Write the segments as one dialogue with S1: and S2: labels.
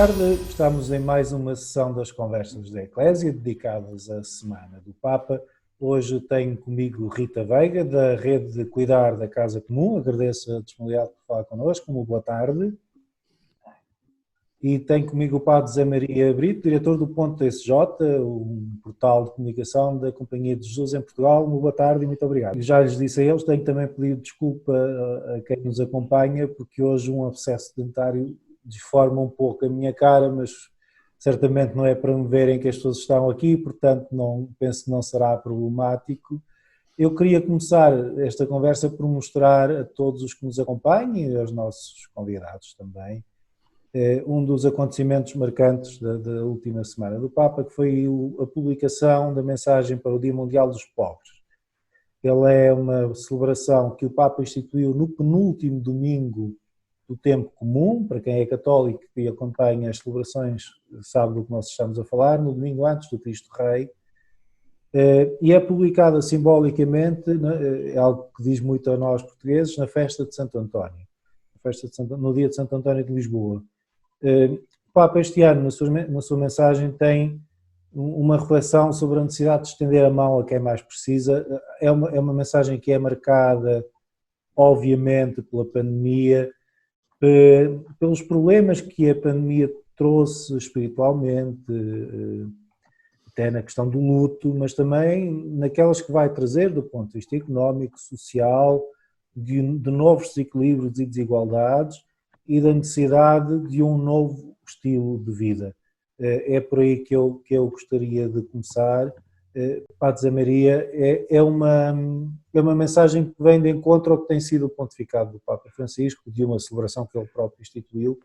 S1: tarde. Estamos em mais uma sessão das Conversas da Eclésia, dedicadas à Semana do Papa. Hoje tenho comigo Rita Veiga, da Rede de Cuidar da Casa Comum. Agradeço a disponibilidade por falar connosco. Muito boa tarde. E tenho comigo o Padre Zé Maria Brito, diretor do Ponto SJ, um portal de comunicação da Companhia de Jesus em Portugal. Muito boa tarde e muito obrigado. Já lhes disse a eles, tenho também pedido desculpa a quem nos acompanha, porque hoje um abscesso dentário deforma um pouco a minha cara, mas certamente não é para me verem que as pessoas estão aqui, portanto não, penso que não será problemático. Eu queria começar esta conversa por mostrar a todos os que nos acompanham e aos nossos convidados também, um dos acontecimentos marcantes da última Semana do Papa, que foi a publicação da mensagem para o Dia Mundial dos Pobres. Ela é uma celebração que o Papa instituiu no penúltimo domingo do tempo comum. Para quem é católico e acompanha as celebrações sabe do que nós estamos a falar, no domingo antes do Cristo Rei, e é publicada simbolicamente, é algo que diz muito a nós portugueses, na festa de Santo António, no dia de Santo António de Lisboa. O Papa este ano, na sua mensagem, tem uma reflexão sobre a necessidade de estender a mão a quem mais precisa. É uma mensagem que é marcada, obviamente, pela pandemia, pelos problemas que a pandemia trouxe espiritualmente, até na questão do luto, mas também naquelas que vai trazer do ponto de vista económico, social, de novos desequilíbrios e desigualdades, e da necessidade de um novo estilo de vida. É por aí que eu gostaria de começar. Padre Zé Maria, é uma mensagem que vem de encontro ao que tem sido o pontificado do Papa Francisco, de uma celebração que ele próprio instituiu.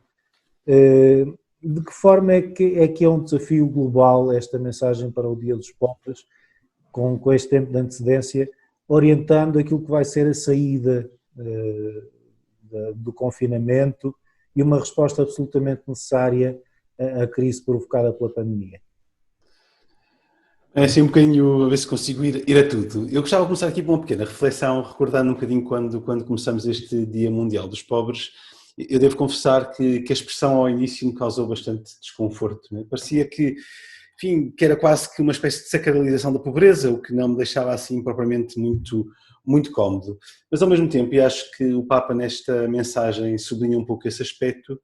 S1: De que forma é que é um desafio global esta mensagem para o Dia dos Pobres, com este tempo de antecedência, orientando aquilo que vai ser a saída do confinamento e uma resposta absolutamente necessária à crise provocada pela pandemia?
S2: É assim um bocadinho, a ver se consigo ir a tudo. Eu gostava de começar aqui com uma pequena reflexão, recordando um bocadinho quando começamos este Dia Mundial dos Pobres. Eu devo confessar que a expressão ao início me causou bastante desconforto, né? Parecia que, enfim, que era quase que uma espécie de sacralização da pobreza, o que não me deixava assim propriamente muito cómodo. Mas ao mesmo tempo, e acho que o Papa nesta mensagem sublinha um pouco esse aspecto,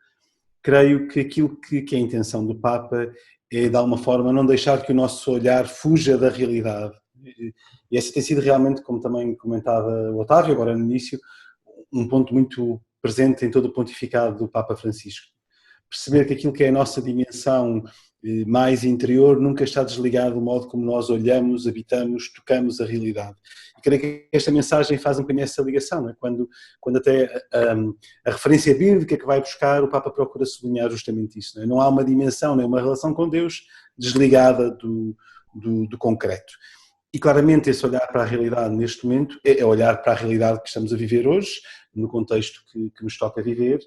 S2: creio que aquilo que é a intenção do Papa é, de alguma forma, não deixar que o nosso olhar fuja da realidade. E esse tem sido realmente, como também comentava o Otávio, agora no início, um ponto muito presente em todo o pontificado do Papa Francisco. Perceber que aquilo que é a nossa dimensão mais interior nunca está desligado do modo como nós olhamos, habitamos, tocamos a realidade. E creio que esta mensagem faz um bocadinho essa ligação, não é? Quando até a referência bíblica que vai buscar, o Papa procura sublinhar justamente isso. Não é? Não há uma dimensão, nem uma relação com Deus desligada do concreto. E claramente esse olhar para a realidade neste momento é olhar para a realidade que estamos a viver hoje, no contexto que nos toca viver,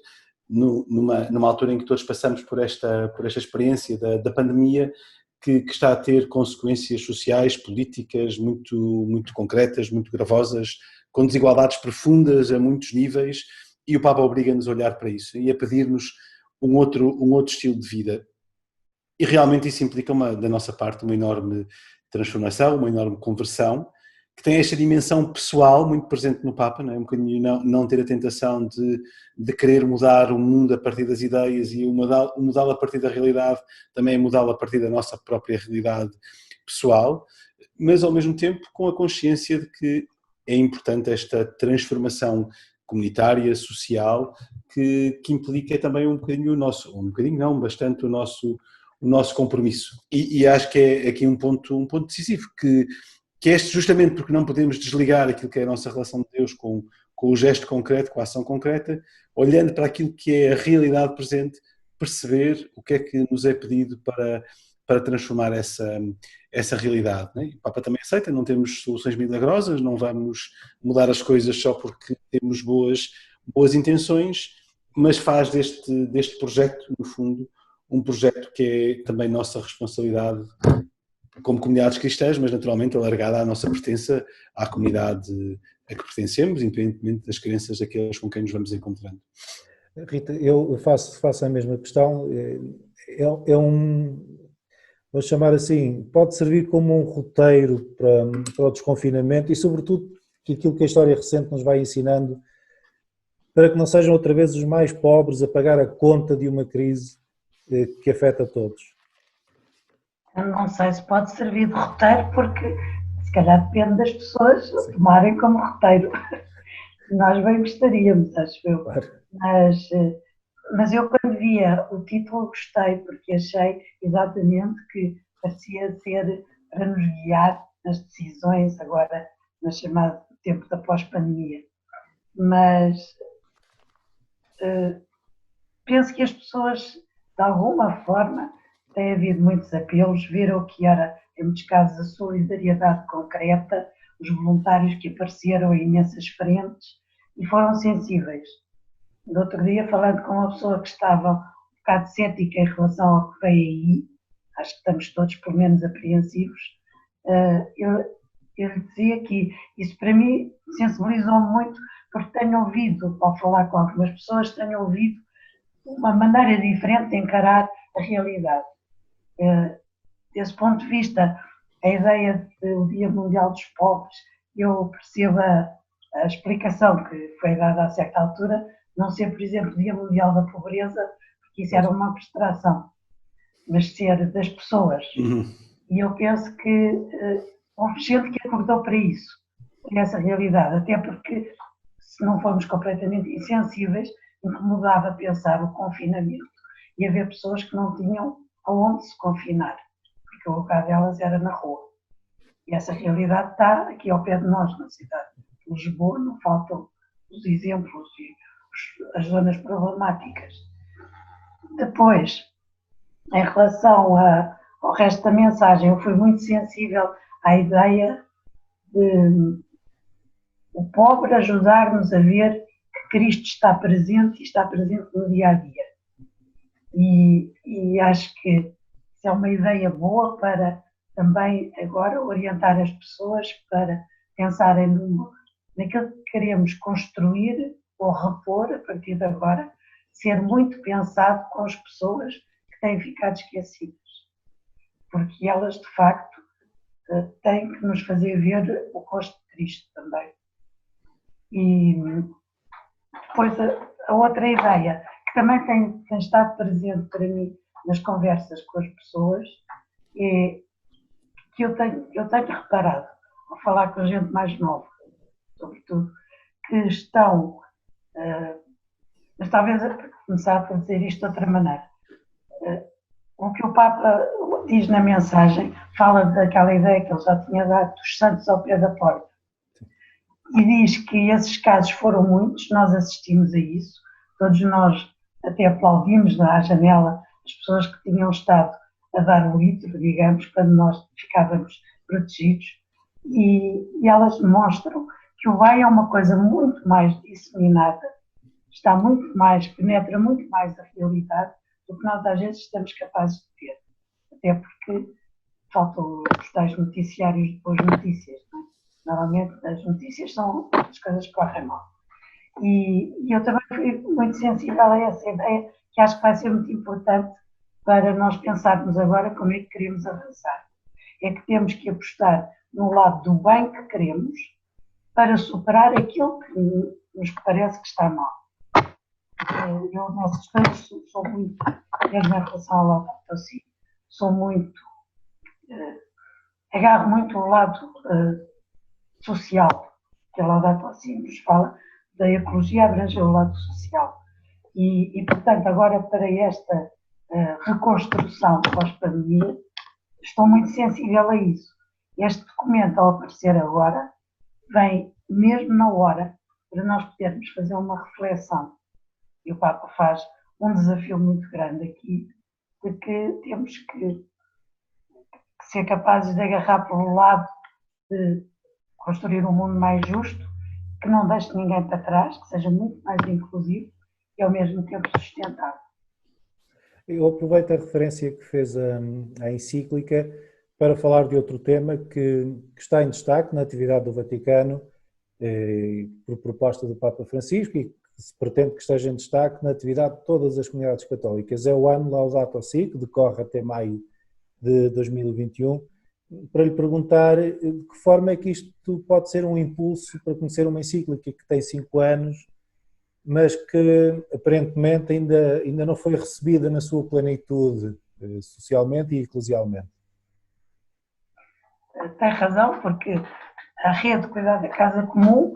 S2: numa altura em que todos passamos por esta experiência da pandemia, que está a ter consequências sociais, políticas muito concretas, muito gravosas, com desigualdades profundas a muitos níveis, e o Papa obriga-nos a olhar para isso e a pedir-nos um outro estilo de vida. E realmente isso implica, da nossa parte, uma enorme transformação, uma enorme conversão, que tem esta dimensão pessoal muito presente no Papa, não é? Um bocadinho não ter a tentação de querer mudar o mundo a partir das ideias, e o mudá-lo a partir da realidade também é mudá-lo a partir da nossa própria realidade pessoal, mas ao mesmo tempo com a consciência de que é importante esta transformação comunitária, social, que implica também um bocadinho bastante o nosso compromisso. E acho que é aqui um ponto decisivo, que é este, justamente porque não podemos desligar aquilo que é a nossa relação de Deus com o gesto concreto, com a ação concreta, olhando para aquilo que é a realidade presente, perceber o que é que nos é pedido para transformar essa realidade. Né? O Papa também aceita, não temos soluções milagrosas, não vamos mudar as coisas só porque temos boas intenções, mas faz deste projeto, no fundo, um projeto que é também nossa responsabilidade como comunidades cristãs, mas naturalmente alargada à nossa pertença à comunidade a que pertencemos, independentemente das crenças daqueles com quem nos vamos encontrando.
S1: Rita, eu faço a mesma questão. é um, vou chamar assim, pode servir como um roteiro para o desconfinamento e, sobretudo, que aquilo que a história recente nos vai ensinando, para que não sejam outra vez os mais pobres a pagar a conta de uma crise que afeta todos.
S3: Eu não sei se pode servir de roteiro, porque se calhar depende das pessoas tomarem como roteiro. Nós bem gostaríamos, acho eu.
S1: Claro.
S3: Mas eu, quando via o título, gostei, porque achei exatamente que parecia ser para nos guiar nas decisões agora, no chamado tempo da pós-pandemia. Mas penso que as pessoas, de alguma forma, têm havido muitos apelos, viram que era, em muitos casos, a solidariedade concreta, os voluntários que apareceram em imensas frentes e foram sensíveis. No outro dia, falando com uma pessoa que estava um bocado cética em relação ao que veio aí, acho que estamos todos pelo menos apreensivos, ele dizia que isso para mim sensibilizou-me muito, porque tenho ouvido, ao falar com algumas pessoas, tenho ouvido uma maneira diferente de encarar a realidade. Desse ponto de vista, a ideia do Dia Mundial dos Pobres, eu percebo a explicação que foi dada a certa altura, não ser, por exemplo, Dia Mundial da Pobreza, porque isso era uma abstração, mas ser das pessoas. E eu penso que houve gente que acordou para isso, para essa realidade, até porque, se não formos completamente insensíveis, incomodava pensar o confinamento e haver pessoas que não tinham aonde se confinar, porque o lugar delas era na rua. E essa realidade está aqui ao pé de nós, na cidade de Lisboa, não faltam os exemplos e as zonas problemáticas. Depois, em relação ao resto da mensagem, eu fui muito sensível à ideia de o pobre ajudar-nos a ver que Cristo está presente e está presente no dia a dia. E acho que isso é uma ideia boa para também agora orientar as pessoas para pensarem naquilo que queremos construir ou repor a partir de agora, ser muito pensado com as pessoas que têm ficado esquecidas. Porque elas, de facto, têm que nos fazer ver o rosto de Cristo também. E depois a outra ideia, que também tem estado presente para mim nas conversas com as pessoas, é que eu tenho reparado, ao falar com a gente mais nova, sobretudo, que estão, mas talvez começar a dizer isto de outra maneira. O que o Papa diz na mensagem, fala daquela ideia que ele já tinha dado dos santos ao pé da porta. E diz que esses casos foram muitos, nós assistimos a isso, todos nós até aplaudimos à janela as pessoas que tinham estado a dar o litro, digamos, quando nós ficávamos protegidos, e elas demonstram que o bem é uma coisa muito mais disseminada, está muito mais, penetra muito mais a realidade do que nós às vezes estamos capazes de ver, até porque faltam os tais noticiários de boas notícias, não é? Normalmente as notícias são as coisas que correm mal. E eu também fui muito sensível a essa ideia, que acho que vai ser muito importante para nós pensarmos agora como é que queremos avançar. É que temos que apostar no lado do bem que queremos para superar aquilo que nos parece que está mal. Eu nessas coisas sou muito, mesmo em relação ao laudato-si, sou muito, agarro muito o lado social, que a laudato-si nos fala da ecologia, abranger o lado social. E portanto, agora para esta reconstrução pós-pandemia, estou muito sensível a isso. Este documento, ao aparecer agora, vem mesmo na hora para nós podermos fazer uma reflexão. E o Papa faz um desafio muito grande aqui, de que temos que ser capazes de agarrar pelo lado de construir um mundo mais justo, que não deixe ninguém para trás, que seja muito mais inclusivo e ao mesmo tempo sustentável.
S1: Eu aproveito a referência que fez à encíclica para falar de outro tema que está em destaque na atividade do Vaticano, por proposta do Papa Francisco, e que se pretende que esteja em destaque na atividade de todas as comunidades católicas. É o ano Laudato Si, que decorre até maio de 2021, para lhe perguntar de que forma é que isto pode ser um impulso para conhecer uma encíclica que tem 5 anos, mas que aparentemente ainda não foi recebida na sua plenitude, socialmente e eclesialmente.
S3: Tem razão, porque a rede de cuidado da casa comum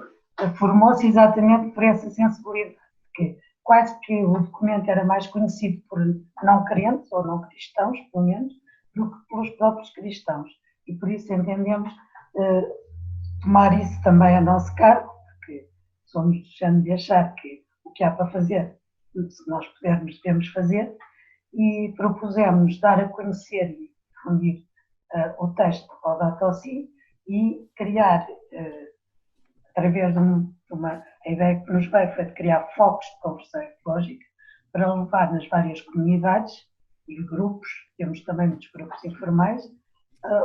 S3: formou-se exatamente por essa sensibilidade, que quase que o documento era mais conhecido por não crentes, ou não cristãos, pelo menos, do que pelos próprios cristãos. E por isso entendemos tomar isso também a nosso cargo, porque somos do género de achar que o que há para fazer, se nós pudermos, devemos fazer, e propusemos dar a conhecer e difundir o texto do Laudato Si e criar, através de a ideia que nos veio foi de criar focos de conversão ecológica para levar nas várias comunidades e grupos, temos também muitos grupos informais,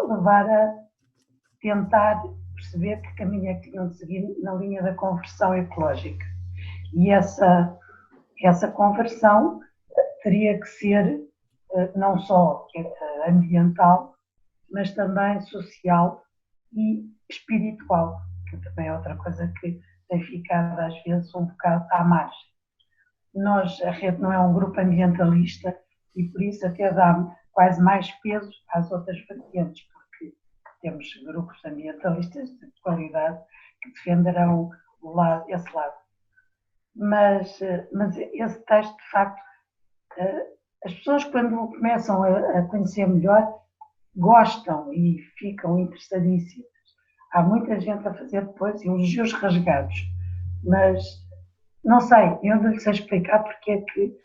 S3: levar a tentar perceber que caminho é que tinham de seguir na linha da conversão ecológica. E essa conversão teria que ser não só ambiental, mas também social e espiritual, que também é outra coisa que tem ficado às vezes um bocado à margem. A rede não é um grupo ambientalista e por isso até dá quase mais peso às outras vertentes, porque temos grupos ambientalistas de qualidade que defenderão esse lado. Mas esse texto, de facto, as pessoas quando começam a conhecer melhor, gostam e ficam interessadíssimas. Há muita gente a fazer depois elogios rasgados, mas não sei, eu não lhe sei explicar porque é que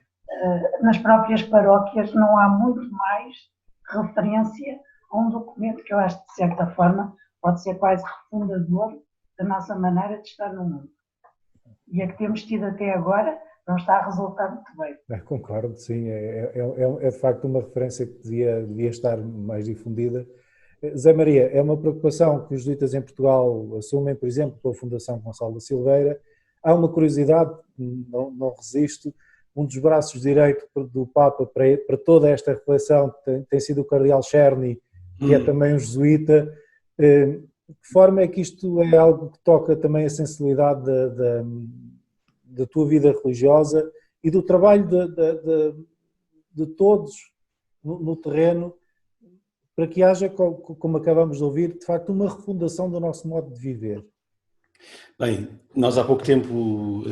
S3: nas próprias paróquias não há muito mais referência a um documento que eu acho que, de certa forma, pode ser quase refundador da nossa maneira de estar no mundo. E a que temos tido até agora não está a resultar muito bem.
S1: Concordo, sim, é de facto uma referência que devia estar mais difundida. Zé Maria, é uma preocupação que os jesuítas em Portugal assumem, por exemplo, pela Fundação Gonçalo da Silveira. Há uma curiosidade, não resisto, um dos braços direitos do Papa para toda esta reflexão tem sido o cardeal Czerny, que é também um jesuíta. De que forma é que isto é algo que toca também a sensibilidade da tua vida religiosa e do trabalho de todos no terreno, para que haja, como acabamos de ouvir, de facto uma refundação do nosso modo de viver?
S2: Bem, nós há pouco tempo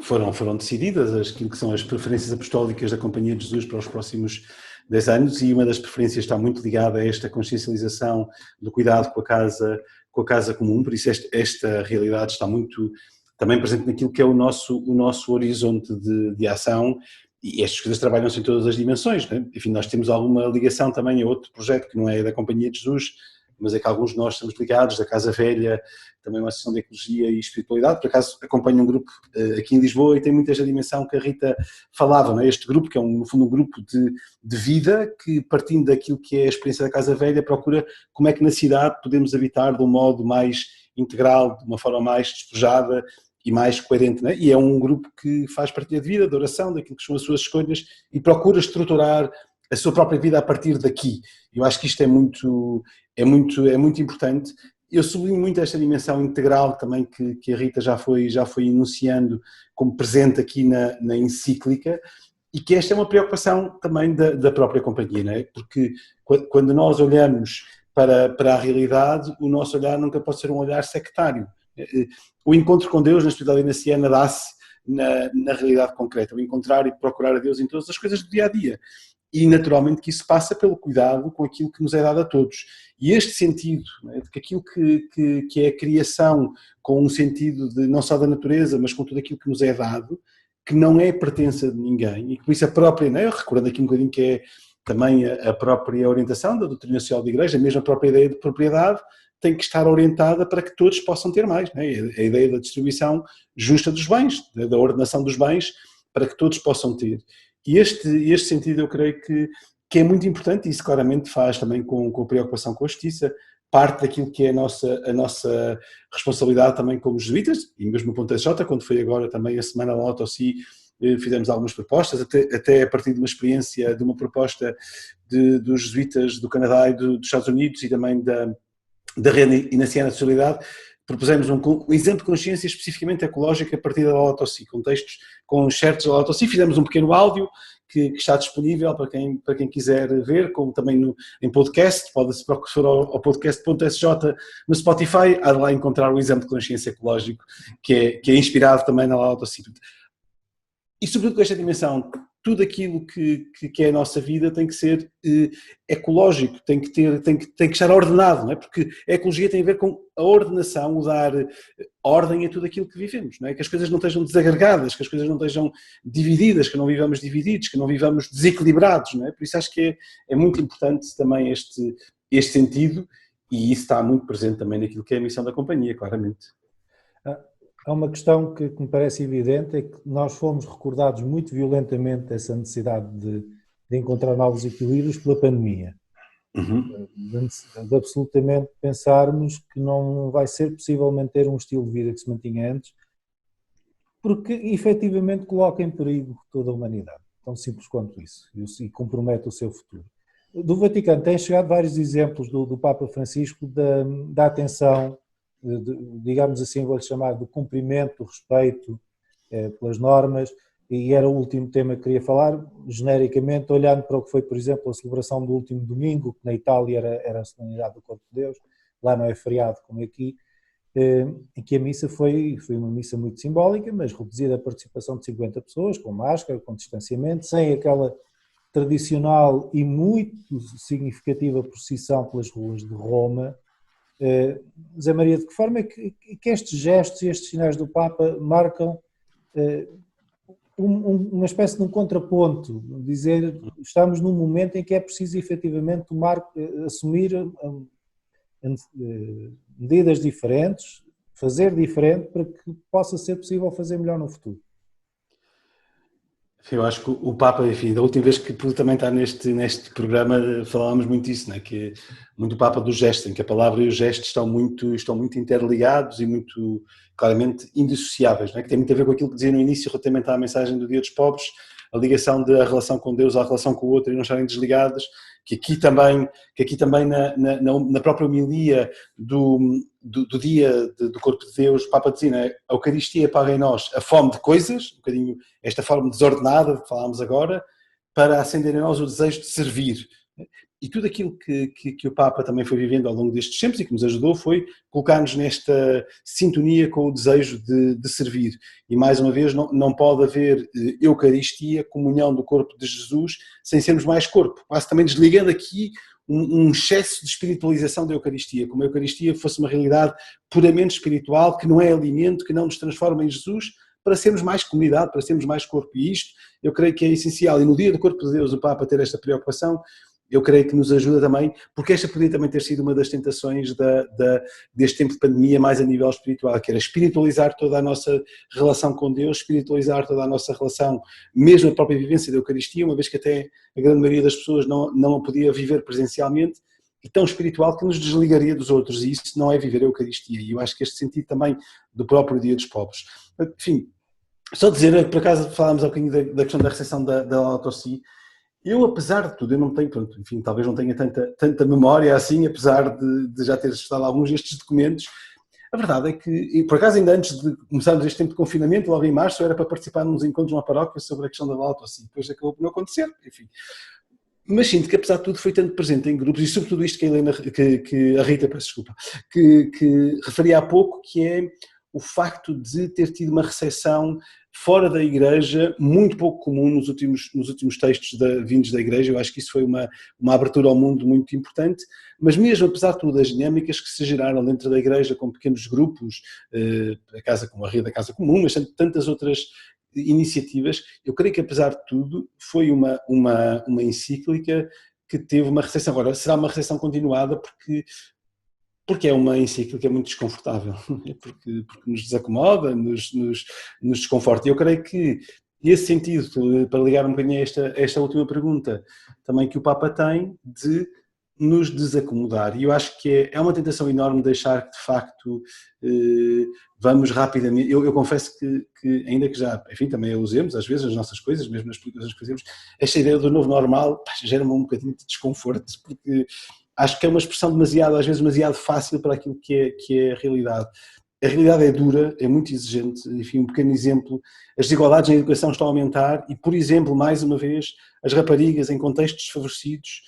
S2: foram decididas aquilo que são as preferências apostólicas da Companhia de Jesus para os próximos 10 anos e uma das preferências está muito ligada a esta consciencialização do cuidado com a casa comum, por isso esta realidade está muito também presente naquilo que é o nosso horizonte de ação. E estas coisas trabalham-se em todas as dimensões, né? Enfim, nós temos alguma ligação também a outro projeto que não é da Companhia de Jesus, mas é que alguns de nós estamos ligados, da Casa Velha, também uma associação de ecologia e espiritualidade. Por acaso acompanho um grupo aqui em Lisboa e tem muito esta dimensão que a Rita falava, não é? Este grupo que é no fundo um grupo de vida que, partindo daquilo que é a experiência da Casa Velha, procura como é que na cidade podemos habitar de um modo mais integral, de uma forma mais despojada e mais coerente, né? E é um grupo que faz partilha de vida, de oração, daquilo que são as suas escolhas e procura estruturar a sua própria vida a partir daqui. Eu acho que isto é muito importante. Eu sublinho muito esta dimensão integral também que a Rita já foi enunciando como presente aqui na encíclica e que esta é uma preocupação também da própria companhia, não é? Porque quando nós olhamos para a realidade, o nosso olhar nunca pode ser um olhar sectário. O encontro com Deus na espiritualidade inaciana dá-se na realidade concreta, o encontrar e procurar a Deus em todas as coisas do dia-a-dia. E naturalmente que isso passa pelo cuidado com aquilo que nos é dado a todos. E este sentido, né, de que aquilo que é a criação com um sentido de não só da natureza, mas com tudo aquilo que nos é dado, que não é pertença de ninguém, e que por isso a própria, né, recordando aqui um bocadinho que é também a própria orientação da doutrina social da Igreja, mesmo a própria ideia de propriedade, tem que estar orientada para que todos possam ter mais, né? A ideia da distribuição justa dos bens, da ordenação dos bens, para que todos possam ter. E este sentido eu creio que é muito importante e isso claramente faz também com a preocupação com a justiça, parte daquilo que é a nossa responsabilidade também como jesuítas, e mesmo no Ponto J, quando foi agora também a semana da Laudato Si, fizemos algumas propostas, até a partir de uma experiência, de uma proposta dos jesuítas do Canadá e dos Estados Unidos e também da Rede Inaciana de Solidariedade, propusemos um exemplo de consciência especificamente ecológica a partir da Laudato Si, com textos, com certos da Laudato Si, fizemos um pequeno áudio que está disponível para quem quiser ver, como também em podcast, pode-se procurar ao podcast.sj no Spotify, há de lá encontrar o exemplo de consciência ecológico que é inspirado também na Laudato Si. E sobretudo com esta dimensão, tudo aquilo que é a nossa vida tem que ser ecológico, tem que estar ordenado, não é? Porque a ecologia tem a ver com a ordenação, o dar ordem a tudo aquilo que vivemos, não é? Que as coisas não estejam desagregadas, que as coisas não estejam divididas, que não vivamos divididos, que não vivamos desequilibrados, não é? Por isso acho que é muito importante também este sentido, e isso está muito presente também naquilo que é a missão da companhia, claramente.
S1: Há uma questão que me parece evidente, é que nós fomos recordados muito violentamente dessa necessidade de encontrar novos equilíbrios pela pandemia.
S2: Uhum.
S1: De absolutamente pensarmos que não vai ser possível manter um estilo de vida que se mantinha antes, porque efetivamente coloca em perigo toda a humanidade, tão simples quanto isso, e compromete o seu futuro. Do Vaticano têm chegado vários exemplos do Papa Francisco da atenção, digamos assim, vou-lhe chamar do cumprimento, do respeito pelas normas, e era o último tema que queria falar, genericamente, olhando para o que foi, por exemplo, a celebração do último domingo, que na Itália era a solenidade do Corpo de Deus, lá não é feriado como aqui, em que a missa foi uma missa muito simbólica, mas reduzida a participação de 50 pessoas, com máscara, com distanciamento, sem aquela tradicional e muito significativa procissão pelas ruas de Roma. Zé Maria, de que forma é que estes gestos e estes sinais do Papa marcam uma espécie de um contraponto, dizer estamos num momento em que é preciso efetivamente assumir medidas diferentes, fazer diferente para que possa ser possível fazer melhor no futuro?
S2: Eu acho que o Papa, enfim, da última vez que pude também estar neste programa, falávamos muito disso, né? Que muito o Papa do gesto, em que a palavra e o gesto estão muito interligados e muito claramente indissociáveis, né? Que tem muito a ver com aquilo que dizia no início relativamente à mensagem do Dia dos Pobres, a ligação da relação com Deus à relação com o outro e não estarem desligados, que aqui também na própria homilia do dia do Corpo de Deus, o Papa dizia, né, a Eucaristia apaga em nós a fome de coisas, um bocadinho esta forma desordenada de que falámos agora, para acender em nós o desejo de servir. E tudo aquilo que o Papa também foi vivendo ao longo destes tempos e que nos ajudou foi colocar-nos nesta sintonia com o desejo de servir. E mais uma vez, não pode haver Eucaristia, comunhão do corpo de Jesus, sem sermos mais corpo. Quase também desligando aqui um excesso de espiritualização da Eucaristia, como a Eucaristia fosse uma realidade puramente espiritual, que não é alimento, que não nos transforma em Jesus, para sermos mais comunidade, para sermos mais corpo. E isto eu creio que é essencial. E no dia do Corpo de Deus o Papa ter esta preocupação, eu creio que nos ajuda também, porque esta poderia também ter sido uma das tentações deste tempo de pandemia mais a nível espiritual, que era espiritualizar toda a nossa relação com Deus, espiritualizar toda a nossa relação, mesmo a própria vivência da Eucaristia, uma vez que até a grande maioria das pessoas não a podia viver presencialmente, e tão espiritual que nos desligaria dos outros, e isso não é viver a Eucaristia, e eu acho que este sentido também do próprio Dia dos Pobres. Enfim, só dizer, por acaso falámos um bocadinho da questão da recepção da Laudato Si. Eu, apesar de tudo, eu não tenho, pronto, enfim, talvez não tenha tanta memória assim, apesar de já ter estudado alguns destes documentos. A verdade é que, e por acaso ainda antes de começarmos este tempo de confinamento, logo em março, era para participar nos encontros numa paróquia sobre a questão da Laudato Si, depois acabou por não acontecer, enfim. Mas sinto que, apesar de tudo, foi tanto presente em grupos, e sobretudo isto que a Helena, que a Rita, peço desculpa, que referia há pouco, que é o facto de ter tido uma recepção fora da Igreja, muito pouco comum nos últimos textos vindos da Igreja. Eu acho que isso foi uma abertura ao mundo muito importante, mas mesmo apesar de tudo, as dinâmicas que se geraram dentro da Igreja, com pequenos grupos, a Casa como a Rede da Casa Comum, mas tantas outras iniciativas, eu creio que apesar de tudo, foi uma encíclica que teve uma recepção. Agora, será uma recepção continuada porque é uma encíclica muito desconfortável, porque nos desacomoda, nos desconforta. E eu creio que esse sentido, para ligar um bocadinho a esta última pergunta, também que o Papa tem de nos desacomodar. E eu acho que é uma tentação enorme deixar que, de facto, vamos rapidamente. Eu confesso que, ainda que já, enfim, também a usemos, às vezes, as nossas coisas, mesmo nas publicações que fazemos, esta ideia do novo normal gera-me um bocadinho de desconforto, porque acho que é uma expressão demasiado, às vezes, demasiado fácil para aquilo que é a realidade. A realidade é dura, é muito exigente. Enfim, um pequeno exemplo, as desigualdades na educação estão a aumentar e, por exemplo, mais uma vez, as raparigas em contextos desfavorecidos,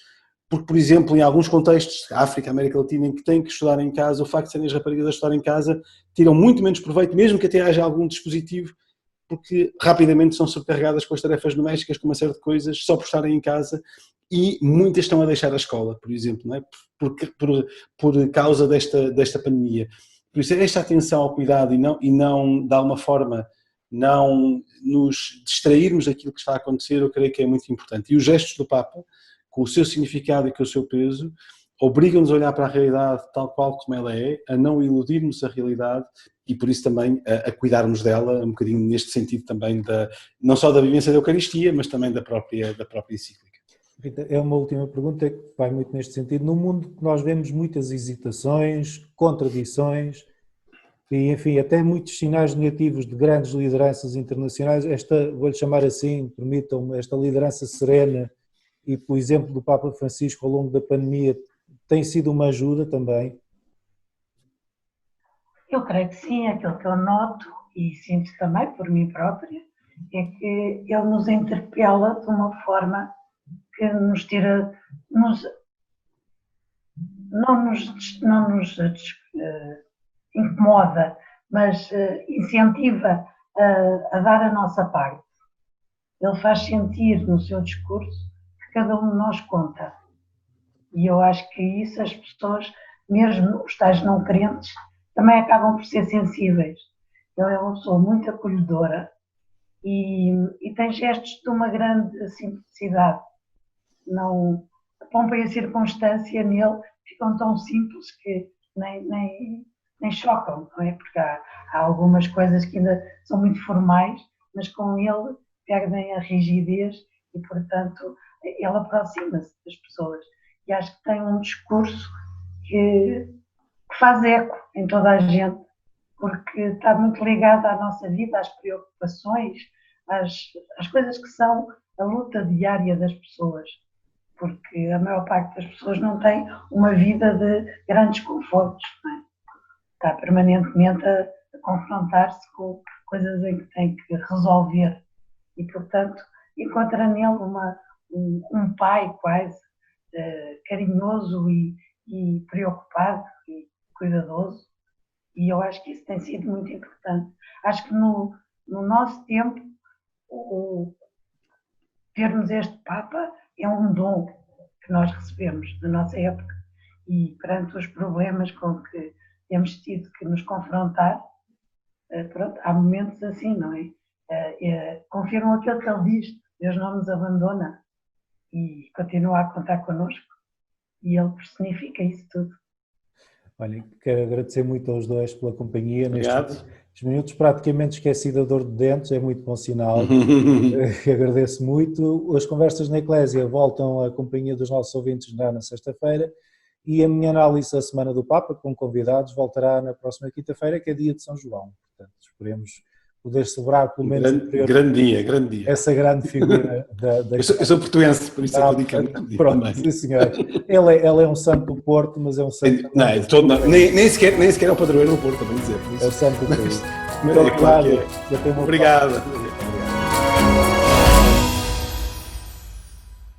S2: porque, por exemplo, em alguns contextos, África, América Latina, em que têm que estudar em casa, o facto de serem as raparigas a estudar em casa, tiram muito menos proveito, mesmo que até haja algum dispositivo, porque rapidamente são sobrecarregadas com as tarefas domésticas, com uma série de coisas, só por estarem em casa, e muitas estão a deixar a escola, por exemplo, não é? Por causa desta pandemia. Por isso, esta atenção ao cuidado e não, de alguma forma, não nos distrairmos daquilo que está a acontecer, eu creio que é muito importante. E os gestos do Papa, com o seu significado e com o seu peso, obrigam-nos a olhar para a realidade tal qual como ela é, a não iludirmos a realidade e por isso também a cuidarmos dela, um bocadinho neste sentido também, não só da vivência da Eucaristia, mas também da própria encíclica.
S1: Rita, é uma última pergunta que vai muito neste sentido. No mundo nós vemos muitas hesitações, contradições e, enfim, até muitos sinais negativos de grandes lideranças internacionais. Esta, vou-lhe chamar assim, permitam-me, esta liderança serena e, por exemplo, do Papa Francisco ao longo da pandemia, tem sido uma ajuda também?
S3: Eu creio que sim. Aquilo que eu noto e sinto também por mim própria é que ele nos interpela de uma forma que nos tira, não nos incomoda, mas incentiva a dar a nossa parte. Ele faz sentir no seu discurso que cada um de nós conta. E eu acho que isso as pessoas, mesmo os tais não crentes, também acabam por ser sensíveis. Ele é uma pessoa muito acolhedora e tem gestos de uma grande simplicidade. Não, a pompa e a circunstância nele ficam tão simples que nem chocam, não é? Porque há algumas coisas que ainda são muito formais, mas com ele perdem a rigidez e, portanto, ele aproxima-se das pessoas. E acho que tem um discurso que faz eco em toda a gente, porque está muito ligado à nossa vida, às preocupações, às coisas que são a luta diária das pessoas. Porque a maior parte das pessoas não tem uma vida de grandes confortos, não é? Está permanentemente a confrontar-se com coisas em que tem que resolver e, portanto, encontra nele um pai quase carinhoso e preocupado e cuidadoso, e eu acho que isso tem sido muito importante. Acho que no nosso tempo termos este Papa é um dom que nós recebemos na nossa época e perante os problemas com que temos tido que nos confrontar, pronto, há momentos assim, não é? Confirmam aquilo que ele diz, Deus não nos abandona e continua a contar connosco e ele personifica isso tudo.
S1: Olha, quero agradecer muito aos dois pela companhia.
S2: Obrigado.
S1: Nestes minutos praticamente esqueci da dor de dentes, é muito bom sinal. Agradeço muito. As conversas na Eclésia voltam à companhia dos nossos ouvintes na sexta-feira e a minha análise da Semana do Papa, com convidados, voltará na próxima quinta-feira, que é dia de São João. Portanto, esperemos poder celebrar pelo menos
S2: grande dia.
S1: Essa grande figura da
S2: eu sou portuense, por isso é que eu digo que é um grande dia.
S1: Pronto, sim, senhor. Ele é um santo do Porto, mas é um santo...
S2: Nem sequer é o padroeiro do Porto, também dizer.
S1: É o santo do Porto.
S2: Muito obrigado.
S1: Obrigado.